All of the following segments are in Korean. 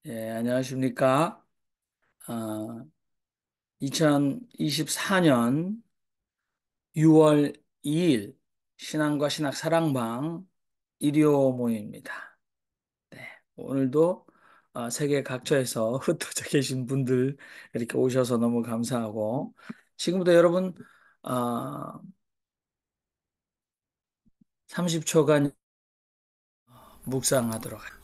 예, 안녕하십니까. 2024년 6월 2일 신앙과 신학 사랑방 일요 모임입니다. 네, 오늘도 세계 각처에서 흩어져 계신 분들 이렇게 오셔서 너무 감사하고 지금부터 여러분 어, 30초간 묵상하도록 합니다.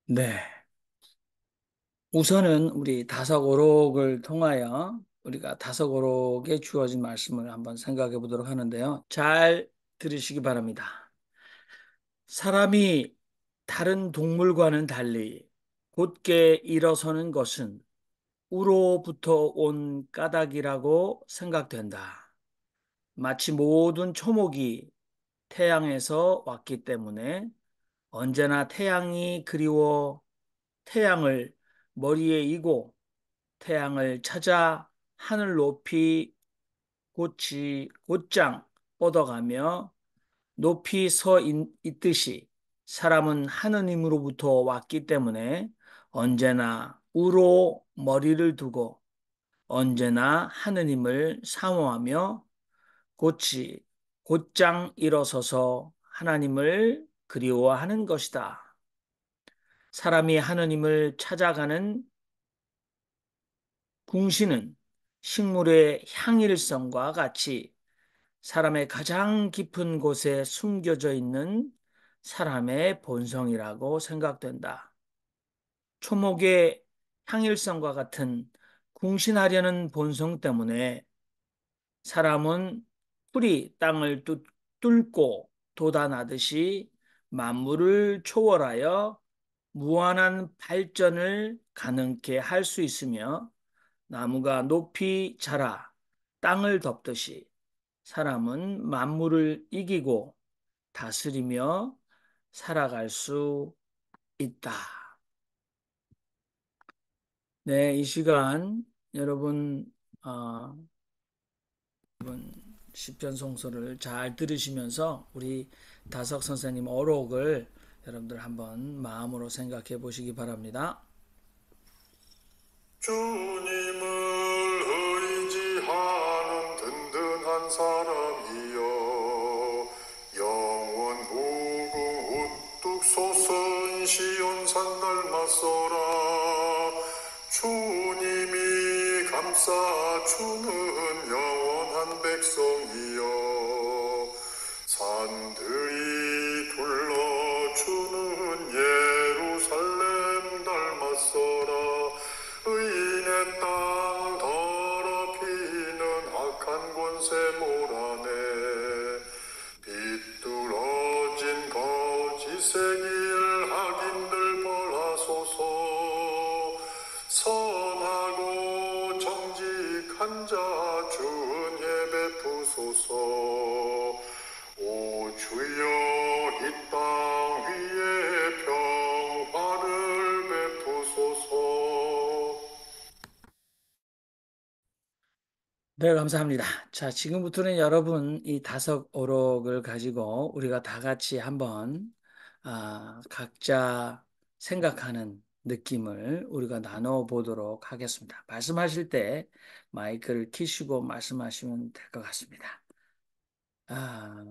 네. 우선은 우리 다섯오록을 통하여 우리가 다섯오록에 주어진 말씀을 한번 생각해 보도록 하는데요. 잘 들으시기 바랍니다. 사람이 다른 동물과는 달리 곧게 일어서는 것은 우로부터 온 까닭이라고 생각된다. 마치 모든 초목이 태양에서 왔기 때문에 언제나 태양이 그리워 태양을 머리에 이고 태양을 찾아 하늘 높이 곧장 뻗어가며 높이 서 있듯이 사람은 하느님으로부터 왔기 때문에 언제나 우로 머리를 두고 언제나 하느님을 사모하며 곧장 일어서서 하나님을 그리워하는 것이다. 사람이 하느님을 찾아가는 궁시는 식물의 향일성과 같이 사람의 가장 깊은 곳에 숨겨져 있는 사람의 본성이라고 생각된다. 초목의 향일성과 같은 궁신하려는 본성 때문에 사람은 풀이 땅을 뚫고 돋아나듯이 만물을 초월하여 무한한 발전을 가능케 할 수 있으며 나무가 높이 자라 땅을 덮듯이 사람은 만물을 이기고 다스리며 살아갈 수 있다. 네, 이 시간 여러분 어, 시편 송소를 잘 들으시면서 우리 다석 선생님 어록을 여러분들 한번 마음으로 생각해 보시기 바랍니다. 주님을 의지하는 든든한 사람이여 영원 무궁 우뚝 솟은 시온산 닮았소라 주님이 감싸주는 영원한 백성이여 산들이 둘러주는 예루살렘 닮았소라 의인의 땅 더럽히는 악한 권세 몰아내 비뚤어진 거짓의 길 악인들 벌하소서 선하고 정직한 자 주은혜 베푸소서 오 주여 이 땅 위에 평화를 베푸소서. 네, 감사합니다. 자, 지금부터는 여러분 이 다섯 어록을 가지고 우리가 다 같이 한번 각자 생각하는 느낌을 우리가 나눠 보도록 하겠습니다. 말씀하실 때 마이크를 키시고 말씀하시면 될 것 같습니다. 아,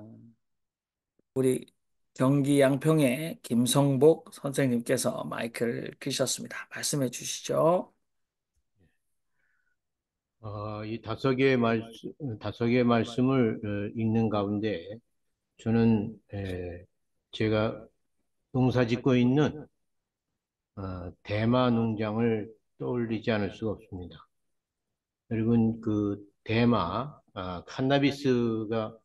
우리 경기 양평의 김성복 선생님께서 마이크를 켜셨습니다. 말씀해 주시죠. 이 다섯 개의 말씀을 읽는 가운데 저는 제가 농사 짓고 있는 대마 농장을 떠올리지 않을 수가 없습니다. 그리고 그 대마, 칸나비스가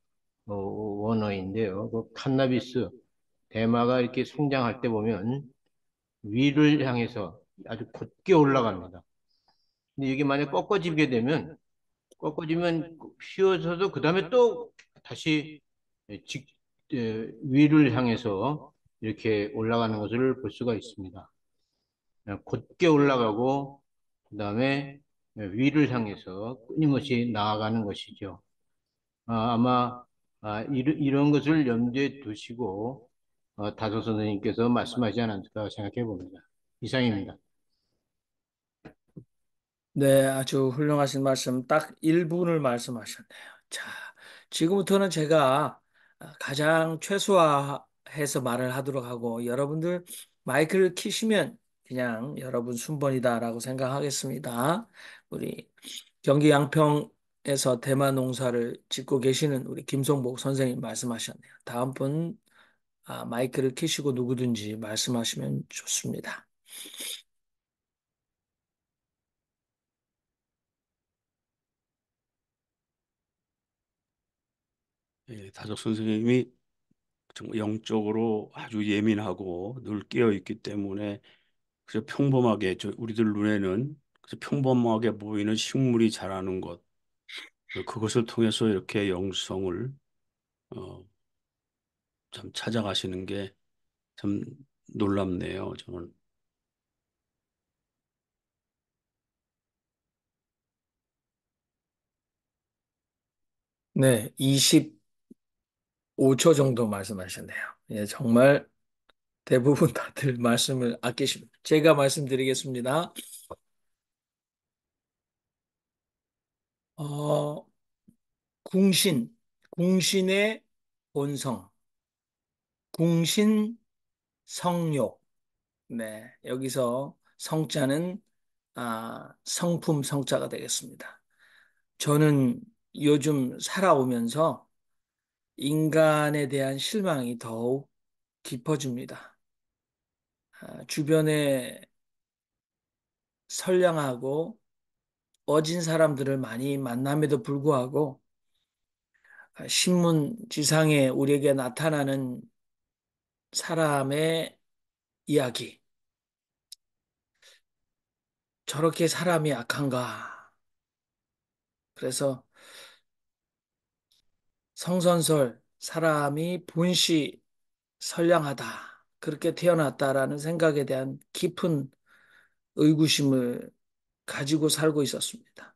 원어인데요. 그 칸나비스, 대마가 이렇게 성장할 때 보면 위를 향해서 아주 곧게 올라갑니다. 근데 이게 만약 꺾어지면 휘어져서 그 다음에 또 다시 위를 향해서 이렇게 올라가는 것을 볼 수가 있습니다. 곧게 올라가고 그다음에 위를 향해서 끊임없이 나아가는 것이죠. 아마 이런 것을 염두에 두시고 다소 선생님께서 말씀하지 않았을까 생각해 봅니다. 이상입니다. 네, 아주 훌륭하신 말씀, 딱 1분을 말씀하셨네요. 자, 지금부터는 제가 가장 최소화해서 말을 하도록 하고, 여러분들 마이크를 키시면 그냥 여러분 순번이다라고 생각하겠습니다. 우리 경기 양평에서 대만 농사를 짓고 계시는 우리 김성복 선생님 말씀하셨네요. 다음 분 마이크를 키시고 누구든지 말씀하시면 좋습니다. 예, 다적 선생님이 정말 영적으로 아주 예민하고 늘 깨어 있기 때문에 그저 평범하게 우리들 눈에는 그저 평범하게 보이는 식물이 자라는 것 그것을 통해서 이렇게 영성을 어, 참 찾아가시는 게 참 놀랍네요. 저는 네, 25초 정도 말씀하셨네요. 예, 정말 대부분 다들 말씀을 아끼십니다. 제가 말씀드리겠습니다. 어, 궁신, 궁신의 본성, 궁신 성욕. 네, 여기서 성자는 성품 성자가 되겠습니다. 저는 요즘 살아오면서 인간에 대한 실망이 더욱 깊어집니다. 주변에 선량하고 어진 사람들을 많이 만남에도 불구하고 신문 지상에 우리에게 나타나는 사람의 이야기. 저렇게 사람이 악한가? 그래서 성선설 사람이 본시 선량하다. 그렇게 태어났다라는 생각에 대한 깊은 의구심을 가지고 살고 있었습니다.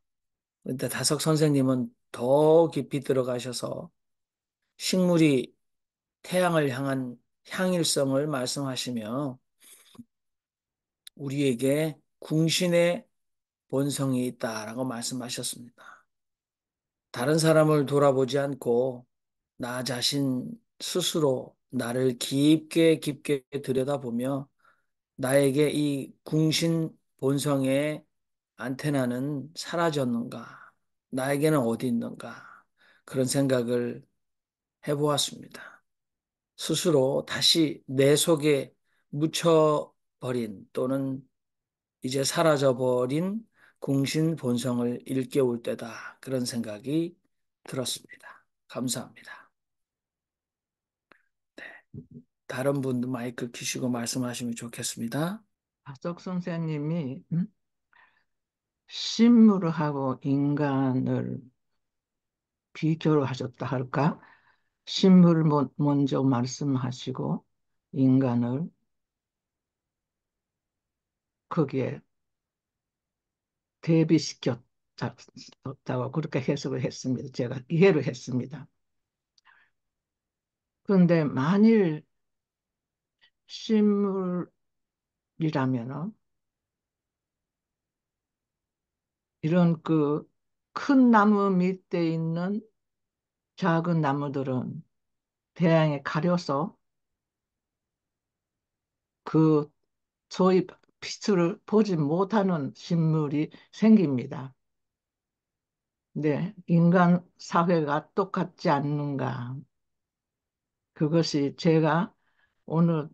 그런데 다석 선생님은 더 깊이 들어가셔서 식물이 태양을 향한 향일성을 말씀하시며 우리에게 궁신의 본성이 있다라고 말씀하셨습니다. 다른 사람을 돌아보지 않고 나 자신 스스로 나를 깊게 깊게 들여다보며 나에게 이 궁신 본성의 안테나는 사라졌는가? 나에게는 어디 있는가? 그런 생각을 해보았습니다. 스스로 다시 내 속에 묻혀버린 또는 이제 사라져버린 궁신 본성을 일깨울 때다. 그런 생각이 들었습니다. 감사합니다. 네. 다른 분도 마이크 키시고 말씀하시면 좋겠습니다. 박석 선생님이 식물하고 인간을 비교를 하셨다 할까? 식물을 먼저 말씀하시고 인간을 거기에 대비시켰다고 그렇게 해석을 했습니다. 제가 이해를 했습니다. 그런데 만일 식물이라면은 이런 그 큰 나무 밑에 있는 작은 나무들은 태양에 가려서 그 소위 빛을 보지 못하는 식물이 생깁니다. 네, 인간 사회가 똑같지 않는가. 그것이 제가 오늘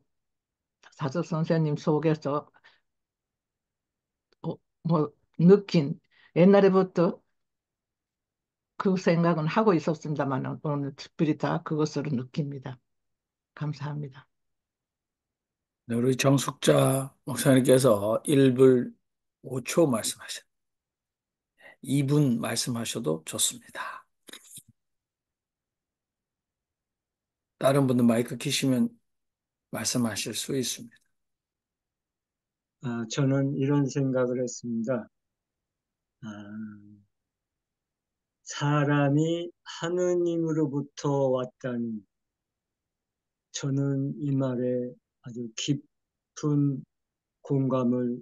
사석 선생님 속에서 뭐 느낀 옛날에부터 그 생각은 하고 있었습니다만 오늘 특별히 다 그것으로 느낍니다. 감사합니다. 네, 우리 정숙자 목사님께서 1분 5초 말씀하셨 2분 말씀하셔도 좋습니다. 다른 분들 마이크 키시면 말씀하실 수 있습니다. 저는 이런 생각을 했습니다. 아, 사람이 하느님으로부터 왔다는, 저는 이 말에 아주 깊은 공감을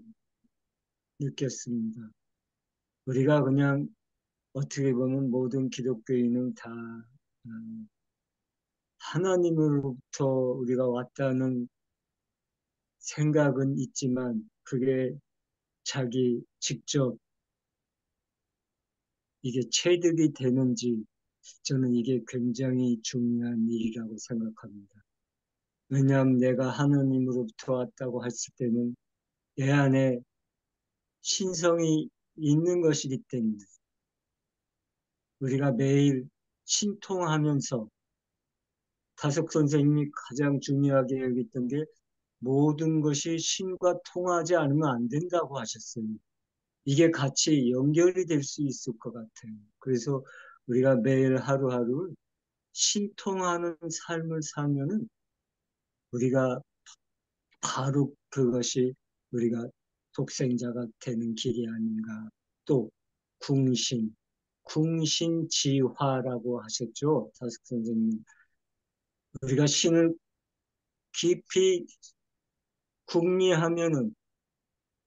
느꼈습니다. 우리가 그냥 어떻게 보면 모든 기독교인은 다 하나님으로부터 우리가 왔다는 생각은 있지만 그게 자기 직접 이게 체득이 되는지, 저는 이게 굉장히 중요한 일이라고 생각합니다. 왜냐하면 내가 하나님으로부터 왔다고 했을 때는 내 안에 신성이 있는 것이기 때문에 우리가 매일 신통하면서, 다석 선생님이 가장 중요하게 여겼던 게 모든 것이 신과 통하지 않으면 안 된다고 하셨어요. 이게 같이 연결이 될 수 있을 것 같아요. 그래서 우리가 매일 하루하루 신통하는 삶을 살면은 우리가 바로 그것이 우리가 독생자가 되는 길이 아닌가. 또 궁신, 궁신지화라고 하셨죠, 다sk 선생님. 우리가 신을 깊이 궁리하면은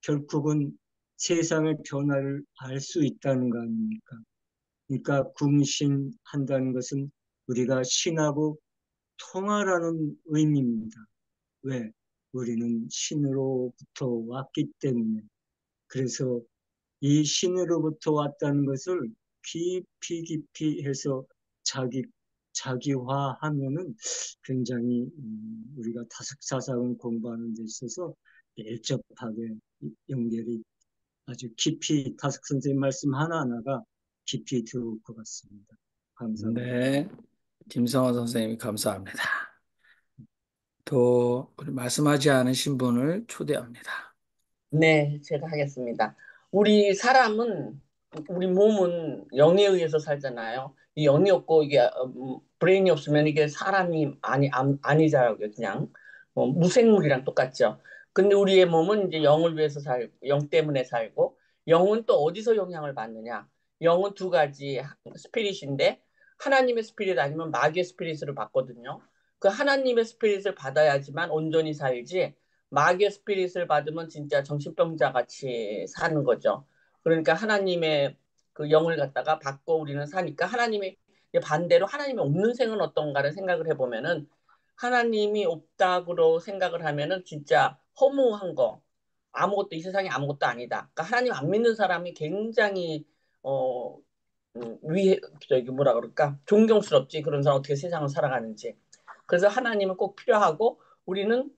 결국은 세상의 변화를 알 수 있다는 거 아닙니까? 그러니까 궁신한다는 것은 우리가 신하고 통하라는 의미입니다. 왜? 우리는 신으로부터 왔기 때문에. 그래서 이 신으로부터 왔다는 것을 깊이 깊이 해서 자기화하면은 굉장히 우리가 다섯사상을 공부하는 데 있어서 밀접하게 연결이 아주 깊이, 다섯 선생님 말씀 하나하나가 깊이 들어올 것 같습니다. 감사합니다. 네, 김성원 선생님이 감사합니다. 또 우리 말씀하지 않으신 분을 초대합니다. 네, 제가 하겠습니다. 우리 사람은, 우리 몸은 영에 의해서 살잖아요. 이 영이 없고, 이게, 브레인이 없으면 이게 사람이 아니잖아요. 그냥. 무생물이랑 똑같죠. 근데 우리의 몸은 이제 영을 위해서 살고, 영 때문에 살고, 영은 또 어디서 영향을 받느냐? 영은 두 가지 스피릿인데, 하나님의 스피릿 아니면 마귀의 스피릿으로 받거든요. 그 하나님의 스피릿을 받아야지만 온전히 살지, 마귀의 스피릿을 받으면 진짜 정신병자 같이 사는 거죠. 그러니까 하나님의 그 영을 갖다가 받고 우리는 사니까, 하나님이 반대로 하나님이 없는 생은 어떤가를 생각을 해보면은, 하나님이 없다고 생각을 하면은 진짜 허무한 거, 아무것도, 이 세상에 아무것도 아니다. 그러니까 하나님 안 믿는 사람이 굉장히 어 저기 뭐라 그럴까, 존경스럽지. 그런 사람 어떻게 세상을 살아가는지. 그래서 하나님은 꼭 필요하고, 우리는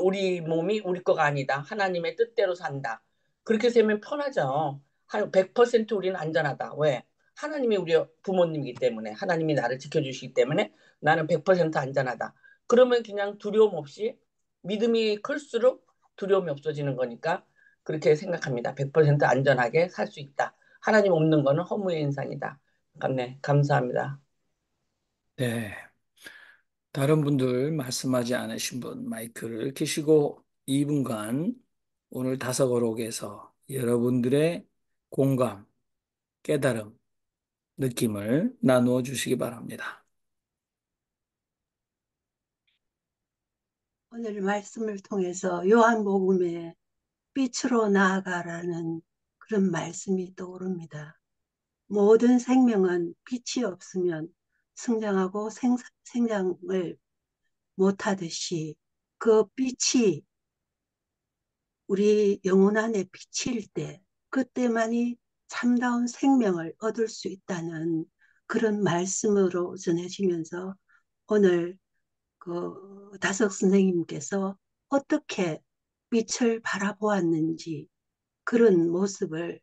우리 몸이 우리 거가 아니다. 하나님의 뜻대로 산다. 그렇게 되면 편하죠. 한 100% 우리는 안전하다. 왜? 하나님이 우리 부모님이기 때문에, 하나님이 나를 지켜주시기 때문에 나는 100% 안전하다. 그러면 그냥 두려움 없이, 믿음이 클수록 두려움이 없어지는 거니까 그렇게 생각합니다. 100% 안전하게 살 수 있다. 하나님 없는 거는 허무의 인상이다. 네, 감사합니다. 네, 다른 분들 말씀하지 않으신 분 마이크를 켜시고 2분간 오늘 다섯어록에서 여러분들의 공감, 깨달음, 느낌을 나누어 주시기 바랍니다. 오늘 말씀을 통해서 요한복음에 빛으로 나아가라는 그런 말씀이 떠오릅니다. 모든 생명은 빛이 없으면 성장하고 생장을 못하듯이 그 빛이 우리 영혼 안에 비칠 때 그때만이 참다운 생명을 얻을 수 있다는 그런 말씀으로 전해지면서 오늘 그 다석 선생님께서 어떻게 빛을 바라보았는지 그런 모습을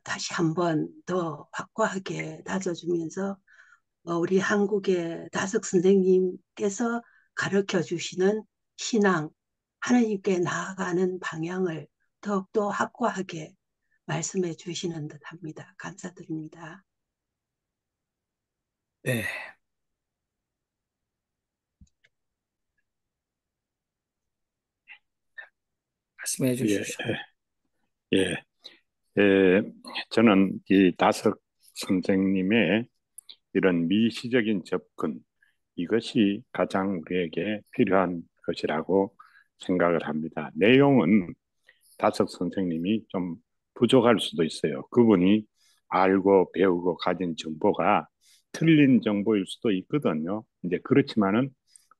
다시 한번 더 확고하게 다져주면서 우리 한국의 다석 선생님께서 가르쳐 주시는 신앙, 하나님께 나아가는 방향을 더욱더 확고하게 말씀해 주시는 듯합니다. 감사드립니다. 네, 말씀해 예, 주십시오. 예. 예, 저는 이 다섯 선생님의 이런 미시적인 접근, 이것이 가장 우리에게 필요한 것이라고 생각을 합니다. 내용은 다섯 선생님이 좀 부족할 수도 있어요. 그분이 알고 배우고 가진 정보가 틀린 정보일 수도 있거든요. 이제 그렇지만은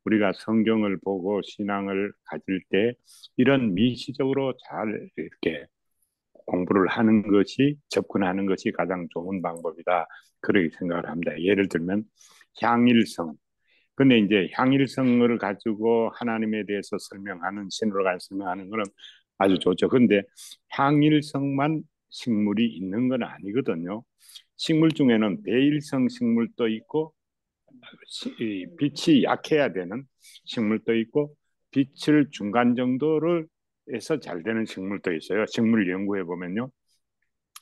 우리가 성경을 보고 신앙을 가질 때 이런 미시적으로 잘 이렇게 공부를 하는 것이 접근하는 것이 가장 좋은 방법이다. 그렇게 생각을 합니다. 예를 들면 향일성. 근데 이제 향일성을 가지고 하나님에 대해서 설명하는 신으로 가 설명하는 것은 아주 좋죠. 근데 향일성만 식물이 있는 건 아니거든요. 식물 중에는 배일성 식물도 있고 빛이 약해야 되는 식물도 있고 빛을 중간 정도를 해서 잘 되는 식물도 있어요. 식물 연구해 보면요.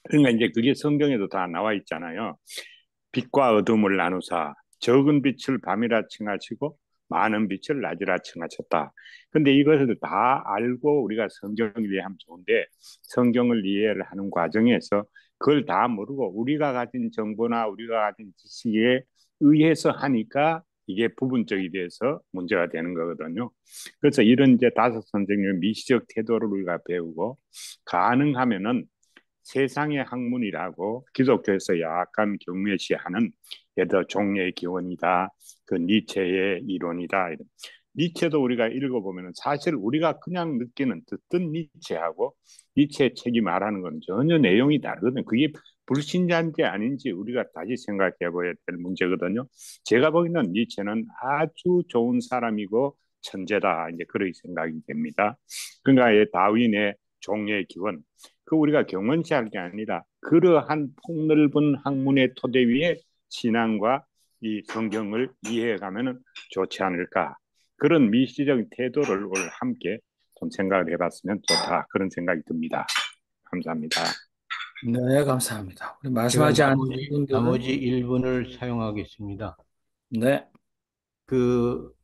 그러니까 이제 그게 성경에도 다 나와 있잖아요. 빛과 어둠을 나누사 적은 빛을 밤이라 칭하시고 많은 빛을 낮이라 칭하셨다. 근데 이것을 다 알고 우리가 성경을 이해하면 좋은데 성경을 이해를 하는 과정에서 그걸 다 모르고 우리가 가진 정보나 우리가 가진 지식에 의해서 하니까 이게 부분적이 돼서 문제가 되는 거거든요. 그래서 이런 이제 다섯 선생님의 미시적 태도를 우리가 배우고 가능하면은 세상의 학문이라고 기독교에서 약간 경외시하는 예를 들어 종의 기원이다, 그 니체의 이론이다. 니체도 우리가 읽어보면 사실 우리가 그냥 느끼는 듣던 니체하고 니체의 책이 말하는 건 전혀 내용이 다르거든요. 그게 불신자인지 아닌지 우리가 다시 생각해 봐야 될 문제거든요. 제가 보기에는 니체는 아주 좋은 사람이고 천재다. 이제 그렇게 생각이 됩니다. 그러니까 다윈의 종의 기원, 그 우리가 경건시할 게 아니라 그러한 폭넓은 학문의 토대 위에 신앙과 이 성경을 이해해가면 좋지 않을까. 그런 미시적인 태도를 오늘 함께 좀 생각을 해봤으면 좋다. 그런 생각이 듭니다. 감사합니다. 네, 감사합니다. 우리 제가 말씀하지 않은 분들은 나머지 1분을 사용하겠습니다. 네, 그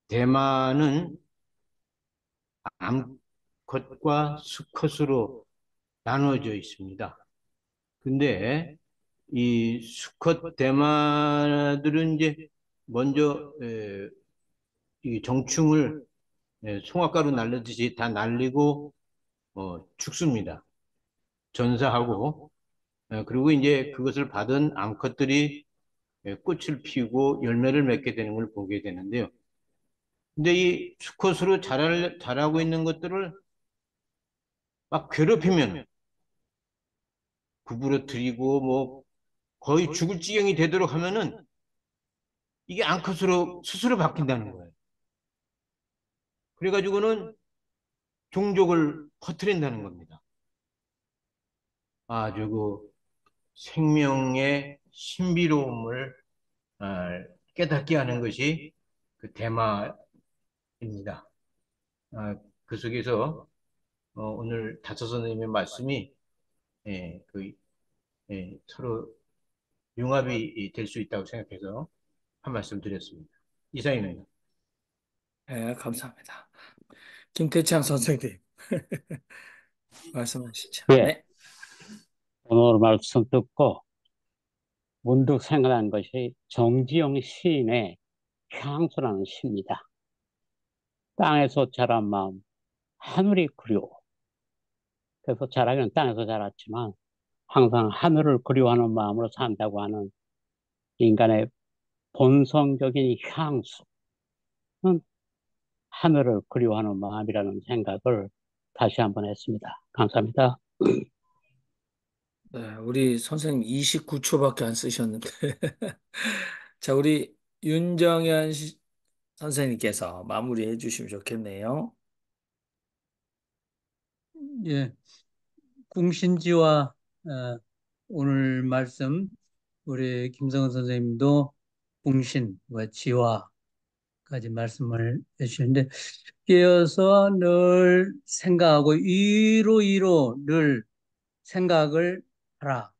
대만은 암컷과 수컷으로 나눠져 있습니다. 근데 이 수컷 대마들은 이제 먼저 이 정충을 송화가루 날리듯이 다 날리고 죽습니다. 전사하고 그리고 이제 그것을 받은 암컷들이 꽃을 피우고 열매를 맺게 되는 걸 보게 되는데요. 근데 이 수컷으로 자라고 있는 것들을 막 괴롭히면 구부러뜨리고 뭐 거의 죽을 지경이 되도록 하면은 이게 암컷으로 스스로 바뀐다는 거예요. 그래가지고는 종족을 퍼뜨린다는 겁니다. 아주 그 생명의 신비로움을 깨닫게 하는 것이 그 대마입니다. 그 속에서 오늘 다섯 선생님의 말씀이 서로 융합이 될 수 있다고 생각해서 한 말씀 드렸습니다. 이상입니다. 네, 감사합니다. 김태창 선생님 말씀하시죠. 예, 네, 오늘 말씀 듣고 문득 생각난 것이 정지영 시인의 향수라는 시입니다. 땅에서 자란 마음, 하늘이 그리워. 그래서 자라기는 땅에서 자랐지만 항상 하늘을 그리워하는 마음으로 산다고 하는 인간의 본성적인 향수는 하늘을 그리워하는 마음이라는 생각을 다시 한번 했습니다. 감사합니다. 네, 우리 선생님 29초밖에 안 쓰셨는데 자, 우리 윤정현 선생님께서 마무리해 주시면 좋겠네요. 예, 궁신지와 오늘 말씀 우리 김성은 선생님도 궁신과 지화까지 말씀을 해주시는데 깨어서 늘 생각하고 이로 늘 생각을 하라.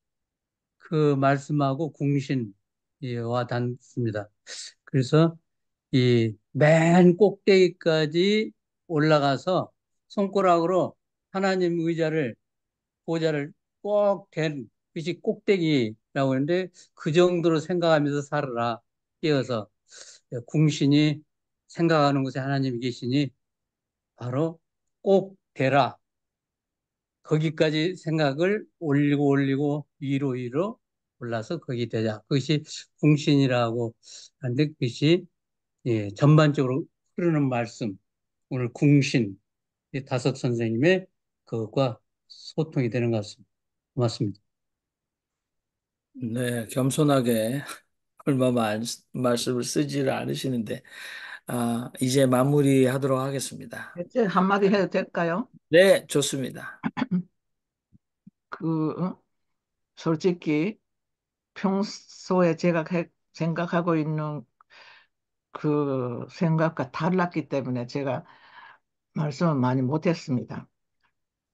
그 말씀하고 궁신와 닿습니다. 그래서 이 맨 꼭대기까지 올라가서 손가락으로 하나님 보좌를 꼭 댄 그것이 꼭대기라고 하는데 그 정도로 생각하면서 살아라. 깨어서 궁신이 생각하는 곳에 하나님이 계시니 바로 꼭 되라. 거기까지 생각을 올리고 위로 올라서 거기 되자. 그것이 궁신이라고 하는데 그것이 전반적으로 흐르는 말씀. 오늘 궁신 이 다섯 선생님의 그것과 소통이 되는 것 같습니다. 고맙습니다. 네, 겸손하게 얼마 말씀을 쓰지를 않으시는데, 이제 마무리하도록 하겠습니다. 이제 한마디 해도 될까요? 네, 좋습니다. 어? 솔직히 평소에 제가 생각하고 있는 그 생각과 달랐기 때문에 제가 말씀을 많이 못했습니다.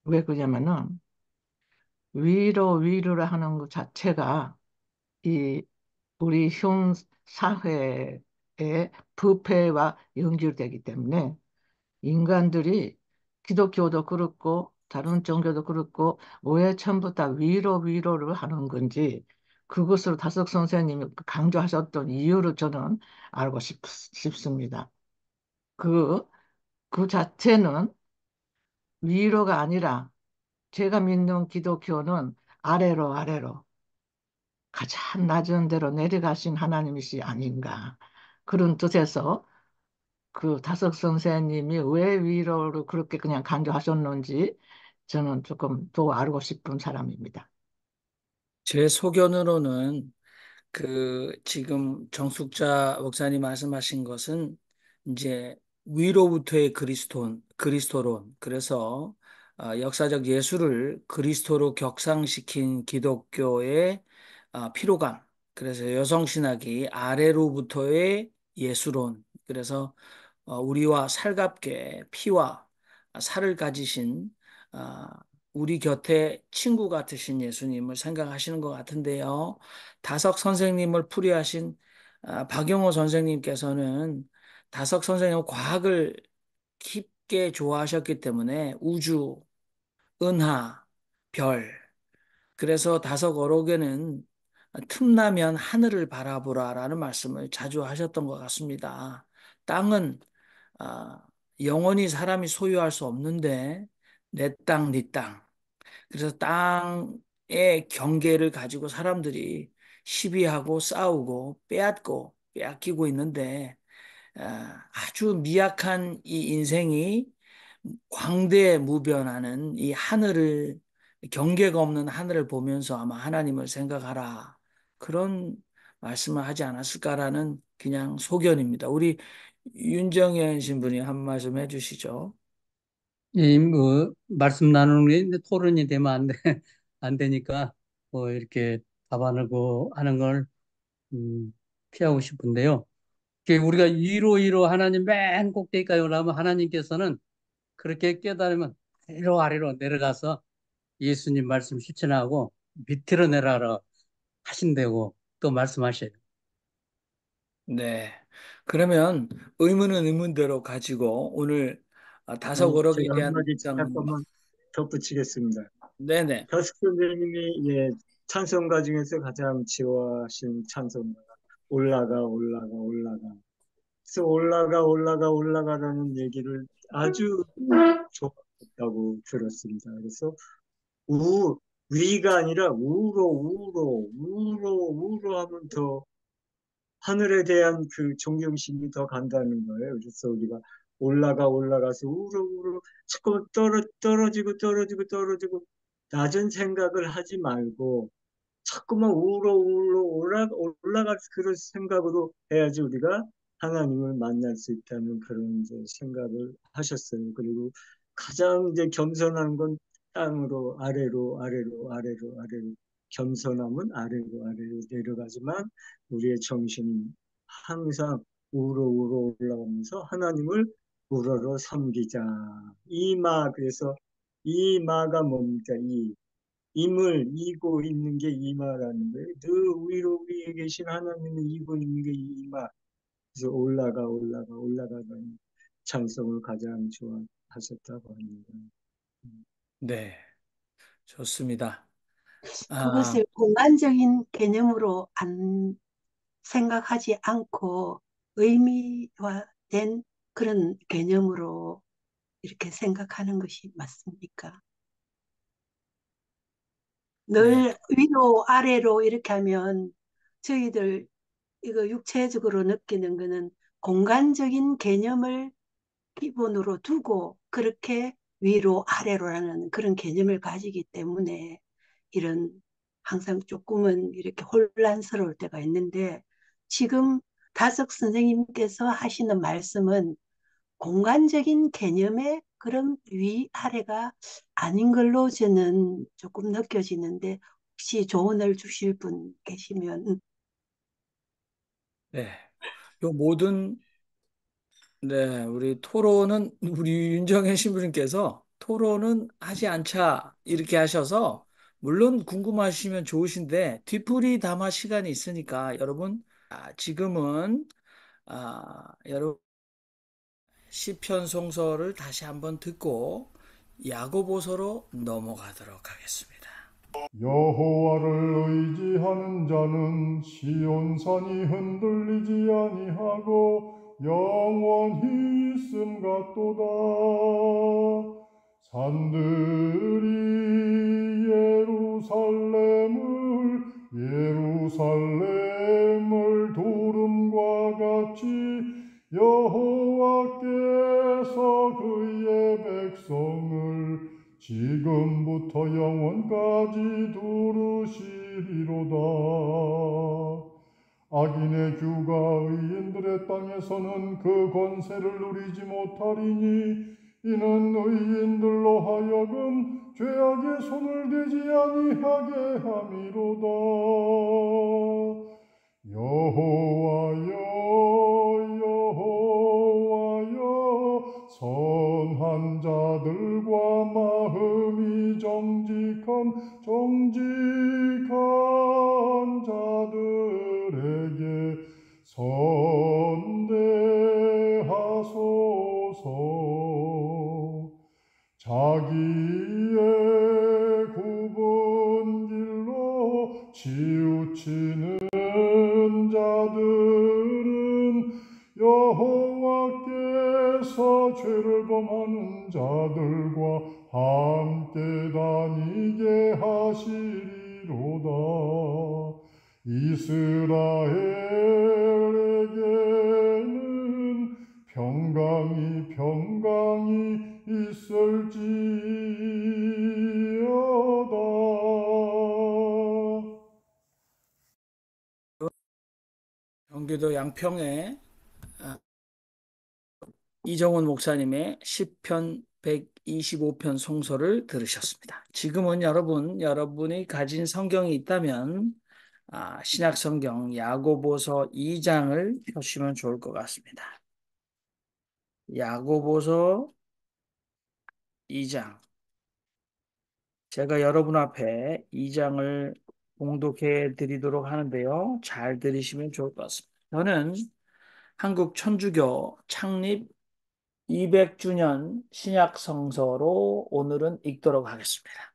왜 그러냐면은 위로를 하는 것 자체가 이 우리 현 사회의 부패와 연결되기 때문에 인간들이 기독교도 그렇고 다른 종교도 그렇고 왜 전부 다 위로를 하는 건지 그것을 다석 선생님이 강조하셨던 이유를 저는 알고 싶습니다. 그, 그 자체는 위로가 아니라 제가 믿는 기독교는 아래로 가장 낮은 데로 내려가신 하나님이시 아닌가 그런 뜻에서 그 다석 선생님이 왜 위로를 그렇게 그냥 강조하셨는지 저는 조금 더 알고 싶은 사람입니다. 제 소견으로는 지금 정숙자 목사님 말씀하신 것은 이제 위로부터의 그리스도론. 그래서 역사적 예수를 그리스도로 격상시킨 기독교의 피로감. 그래서 여성신학이 아래로부터의 예수론. 그래서 우리와 살갑게 피와 살을 가지신 아, 우리 곁에 친구 같으신 예수님을 생각하시는 것 같은데요. 다석 선생님을 풀이하신 박용호 선생님께서는 다석 선생님은 과학을 깊게 좋아하셨기 때문에 우주, 은하, 별, 그래서 다석 어록에는 틈나면 하늘을 바라보라라는 말씀을 자주 하셨던 것 같습니다. 땅은 아, 영원히 사람이 소유할 수 없는데 내 땅, 네 땅. 그래서 땅의 경계를 가지고 사람들이 시비하고 싸우고 빼앗기고 있는데 아주 미약한 이 인생이 광대무변하는 이 하늘을 경계가 없는 하늘을 보면서 아마 하나님을 생각하라 그런 말씀을 하지 않았을까라는 그냥 소견입니다. 우리 윤정현 신부님 한 말씀 해주시죠. 말씀 나누는 게 이제 토론이 되면 안 되니까 이렇게 답안하고 하는 걸 피하고 싶은데요. 우리가 위로 하나님 맨 꼭대기까지 올라가면 하나님께서는 그렇게 깨달으면 아래로 내려가서 예수님 말씀 실천하고 밑으로 내려라 하신다고 또 말씀하셔요. 네. 그러면 의문은 의문대로 가지고 오늘 다섯 어록에 제가 대한 한마디 입장은 잠깐만 덧붙이겠습니다. 네네. 다섯 선생님이 찬송가 중에서 가장 지어하신 찬송가가 올라가. 그래서 올라가라는 얘기를 아주 좋아했다고 들었습니다. 그래서 우, 위가 아니라 우로 하면 더 하늘에 대한 그 존경심이 더 간다는 거예요. 그래서 우리가 올라가서 우로 자꾸 떨어지고 낮은 생각을 하지 말고 자꾸만 올라갈 그런 생각으로 해야지 우리가 하나님을 만날 수 있다는 그런 이제 생각을 하셨어요. 그리고 가장 이제 겸손한 건 땅으로 아래로 겸손함은 아래로 내려가지만 우리의 정신은 항상 우로 올라가면서 하나님을 우러러 섬기자. 그래서 이 마가 뭡니까? 임을 이고 있는 게 이마라는 거예요. 늘 위에 계신 하나님을 이고 있는 게 이마. 그래서 올라가는 찬송을 가장 좋아하십니다. 하셨다고 합니다. 네, 좋습니다. 아, 그것을 공간적인 개념으로 안 생각하지 않고 의미화된 그런 개념으로 이렇게 생각하는 것이 맞습니까? 네, 늘 위로 아래로 이렇게 하면 저희들 이거 육체적으로 느끼는 거는 공간적인 개념을 기본으로 두고 그렇게 위로 아래로라는 그런 개념을 가지기 때문에 이런 항상 조금은 이렇게 혼란스러울 때가 있는데 지금 다석 선생님께서 하시는 말씀은 공간적인 개념의 그런 위아래가 아닌 걸로 저는 조금 느껴지는데 혹시 조언을 주실 분 계시면 네. 요 모든 네, 우리 토론은 우리 윤정현 신부님께서 토론은 하지 않자 이렇게 하셔서 물론 궁금하시면 좋으신데 뒤풀이 담아 시간이 있으니까 여러분 지금은 여러분 시편 송서를 다시 한번 듣고 야고보서로 넘어가도록 하겠습니다. 여호와를 의지하는 자는 시온산이 흔들리지 아니하고 영원히 있음 같도다. 산들이 예루살렘을 두름과 같이 여호와께서 그의 백성을 지금부터 영원까지 두르시리로다. 악인의 규가 의인들의 땅에서는 그 권세를 누리지 못하리니 이는 의인들로 하여금 죄악의 손을 대지 아니하게 함이로다. 여호와여, 여호와여, 선한 자들과 마음이 정직한 자들에게 선대하소서. 자기의 굽은 길로 치우치는 자들은 여호와께서 죄를 범하는 자들과 함께 다니게 하시리로다. 이스라엘에게는 평강이 있을지어다. 경기도 양평에 이정훈 목사님의 시편 125편 송서를 들으셨습니다. 지금은 여러분이 가진 성경이 있다면 신약 성경 야고보서 2장을 펴시면 좋을 것 같습니다. 야고보서 2장. 제가 여러분 앞에 2장을 봉독해 드리도록 하는데요. 잘 들으시면 좋을 것 같습니다. 저는 한국 천주교 창립 200주년 신약 성서로 오늘은 읽도록 하겠습니다.